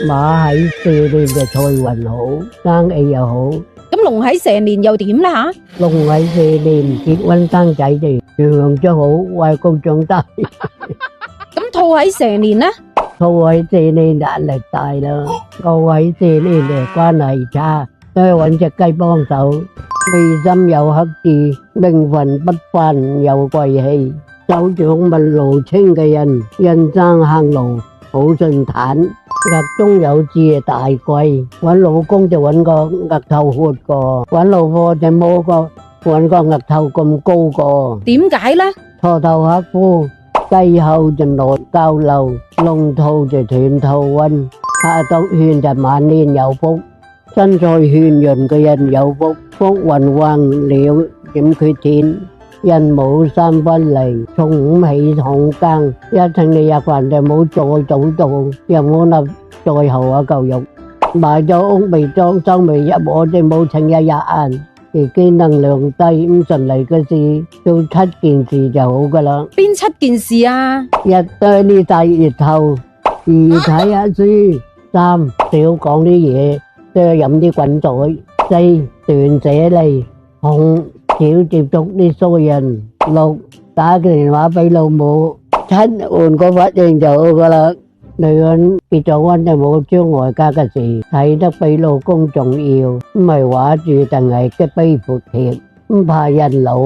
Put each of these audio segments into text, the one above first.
馬喺蛇年就財運好，生意又好。咁龍喺蛇年又點咧吓？龍喺蛇年結婚生仔就樣樣都好，為公長大。咁兔喺蛇年咧？兔喺蛇年壓力大啦，牛喺蛇年嘅關係差，都係揾隻雞幫手。眉心有黑痣，命運不凡有貴氣。手掌紋路清嘅人，人生行路好順坦。額中有痣大貴，揾老公就揾個額頭闊個，揾老婆就冇個揾個額頭咁高個。點解咧？初頭克夫，繼後就內交流，龍兔就斷兔運，下毒勸就晚年有福，身材圓潤嘅人有福，福運橫了點缺錢。人冇三分利，從五起廠更，一稱你入飯就冇再早到，又冇立最後一嚿肉。買咗屋未裝修未入，我哋冇請一日晏，自己能量低唔順利嘅事，做7件事就好噶啦。邊7件事啊？一對呢大熱頭，二睇下書，三少講啲嘢，多飲啲滾水，四斷捨離，五少接觸啲衰人，六打個電話俾老母，七換個髮型就好噶啦。女人結咗婚就冇將外家嘅事睇得比老公重要，唔係話住定係嘅悲闊貼，唔怕人老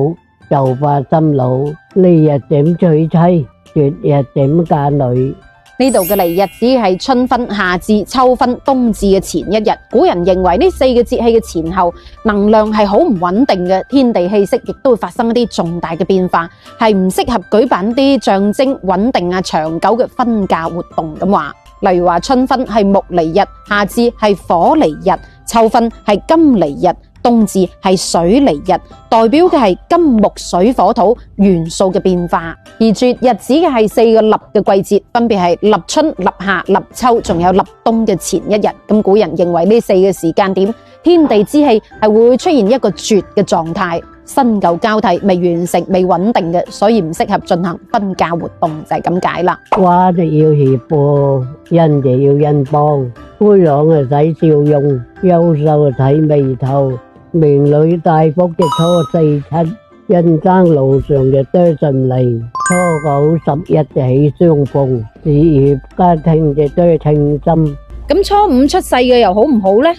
就怕心老，呢日點娶妻，絕日點嫁女。呢度嘅嚟日子係春分、夏至、秋分、冬至嘅前一日。古人認為呢4個節氣嘅前後能量係好唔穩定嘅，天地氣息亦都會發生一啲重大嘅變化，係唔適合舉辦啲象徵穩定啊長久嘅婚嫁活動咁話。例如話春分係木離日，夏至係火離日，秋分係金離日，冬至係水離日，代表嘅係金木水火土元素嘅變化。而絕日子嘅係4個立嘅季節，分別係立春、立夏、立秋，仲有立冬嘅前一日。咁古人認為呢4個時間點，天地之氣係會出現一個絕嘅狀態，新舊交替，未完成、未穩定嘅，所以唔適合進行婚嫁活動，就係咁解啦。瓜就要協報，人就要人幫，灰朗就睇笑容，優秀就睇眉頭。名女大福嘅初4、7，人生路上就多順利。初9、11就喜相逢，事業家庭就多稱心。咁初5出世嘅又好唔好呢？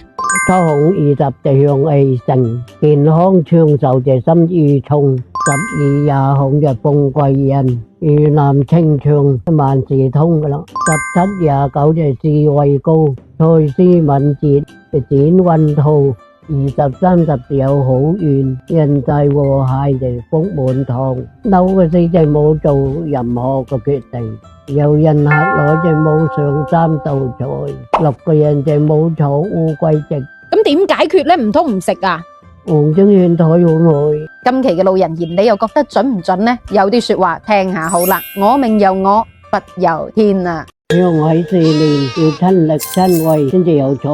初20就向氣盛，健康長壽就心如松。12、20就鳳貴人，如藍青長，萬事通噶啦。17、29就智慧高，才思敏捷，就展運途。20、30就有好運，人際和諧就福滿堂。嬲嘅事就冇做任何嘅決定，有人客來就冇上3道菜，6個人就冇坐烏龜席。咁點解決呢？唔通唔食啊？黃中勸台會唔會？今期嘅老人言，你又覺得準唔準呢？有啲說話聽下好啦，我命由我不由天啊！向喺4年要親力親為先至有菜，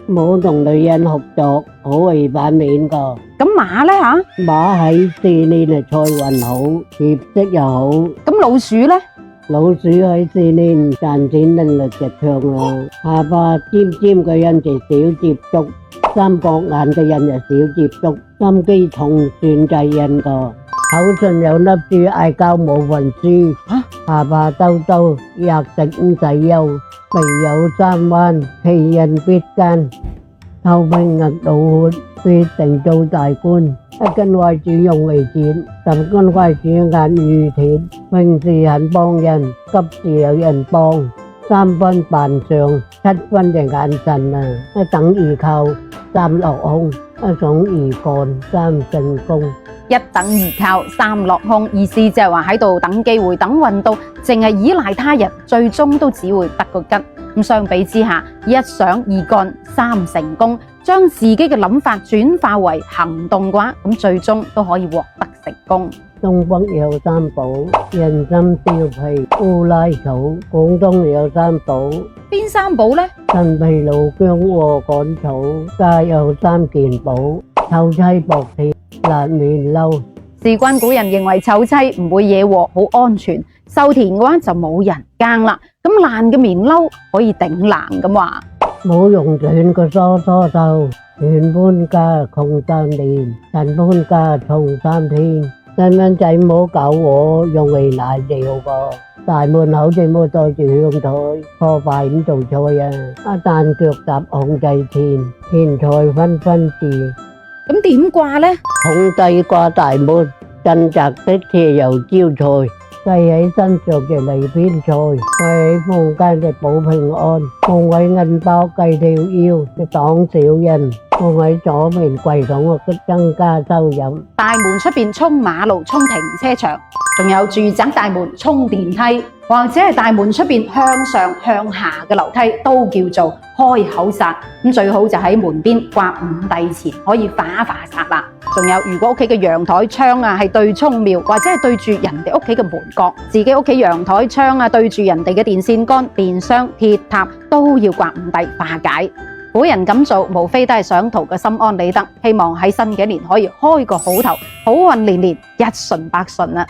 冇同女人合作，好違反面噶。咁馬呢吓？馬喺4年係財運好，業績又好。咁老鼠呢？老鼠喺4年賺錢能力就強啦，下巴尖尖嘅人就少接觸，三角眼嘅人就少接觸，心機重算計人個，口唇有粒珠，嗌交冇份輸。下巴兜兜，吔食唔使憂，眉有3彎，欺人必奸，頭平額老闊，必定做大官。一根筷子用為錢，10根筷子眼如鐵。平時肯幫人，急事有人幫。3分扮相，7分就眼神啊！一等而靠，3落空；一爽而幹，3成功。一等而靠，3落空，意思就係話喺度等機會、等運到，淨係依賴他人，最終都只會得個吉。咁相比之下，一想二幹3成功，將自己嘅諗法轉化為行動嘅話，咁最終都可以獲得成功。東北有3寶，人參、貂皮、烏拉草。廣東有3寶，邊3寶呢？陳皮、老薑和甘草。家有3件寶，臭妻薄鐵、爛棉褸。事關古人認為臭妻唔會惹禍，好安全。收田嘅話就冇人耕啦。咁爛嘅棉褸可以頂冷咁話。冇用斷個梳梳頭，斷搬家窮3年，陳搬家窮3天。細蚊仔唔好搞我，用嚟賴尿個。大門口就冇對住香台，破壞唔做菜啊！一旦腳踏紅祭田，錢財紛紛至。咁點掛呢？紅祭掛大門，鎮宅的車油招財，繫喺身上嘅利偏財，繫喺坊間嘅保平安，放喺銀包計條腰嘅擋小人，放喺左面櫃桶嘅增加收入。大門出邊衝馬路、衝停車場，仲有住宅大門衝電梯，或者係大門出邊向上向下嘅樓梯，都叫做開口煞。咁最好就喺門邊掛五帝錢，可以化煞啦。仲有，如果屋企嘅陽台窗啊係對沖廟，或者係對住人哋屋企嘅門角，自己屋企陽台窗啊對住人哋嘅電線桿、電箱、鐵塔，都要掛五帝化解。古人咁做，無非都係想圖個心安理得，希望喺新嘅一年可以開個好頭，好運連連，一順百順啦。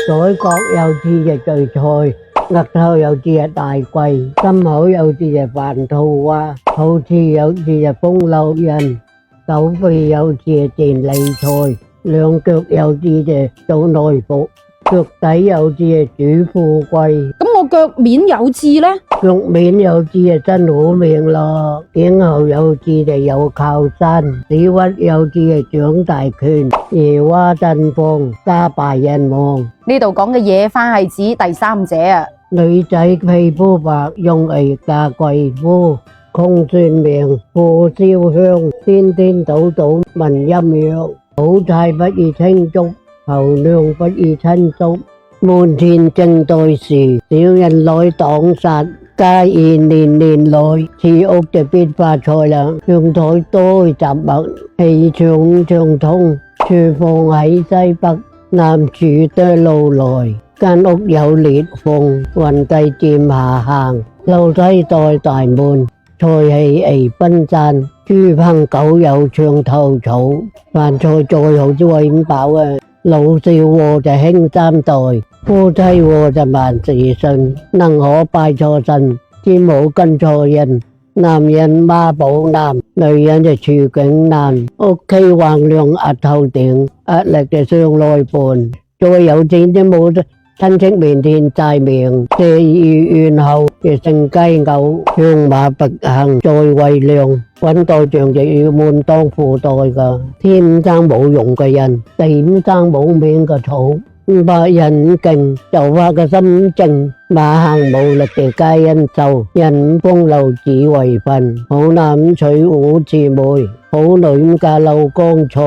嘴角有字就聚財，額頭有字就大貴，心口有字就繁桃花，肚臍有字就風流人，手臂有字就tiền利財，兩腳有字就做內服，腳底有字就主富貴。咁我腳面有字呢？腳面有字就真好命咯，頸後有字就有靠山，指屈有字就掌大權，野花綻放，家敗人亡。呢度講嘅野花係指第三者啊。女仔皮膚白，用嚟嫁貴婦，窮算命，富燒香，顛顛倒倒聞陰陽，好妻不宜輕觸，後娘不宜親觸，門前正對時，小人來擋煞。家業年年來，此屋就必發財啦。陽台多雜物，氣場暢通。廚房喺西北，南廚對路來。間屋有裂縫，運勢漸下行。樓梯對大門，財氣彌奔散。豬朋狗友牆頭草，飯菜再好都餵唔飽啊！老少禍就興3代，夫妻禍就萬事順，能可拜錯神，先冇跟錯人。男人媽寶男，女人就處境難，屋企橫梁壓頭頂，壓力就傷內伴。再有錢都冇得親戚面前債命，借與怨後就成雞牛，相馬不行再為良，揾對象就要門當戶對噶。天生冇用嘅人，地生冇命嘅草，百人勁就話個心靜，馬行無力嘅皆因受，人風流只為分，好男娶虎似梅，好女嫁漏光菜。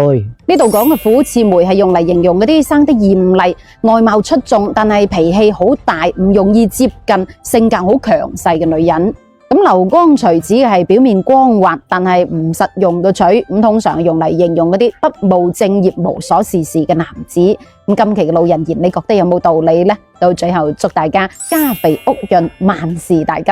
呢度講嘅虎似梅係用嚟形容嗰啲生得艷麗、外貌出眾，但係脾氣好大、唔容易接近、性格好強勢嘅女人。咁流光錘指嘅係表面光滑，但係唔實用嘅錘，咁通常係用嚟形容嗰啲不務正業、無所事事嘅男子。咁今期嘅老人言，你覺得有冇道理呢？到最後祝大家家肥屋潤，萬事大吉。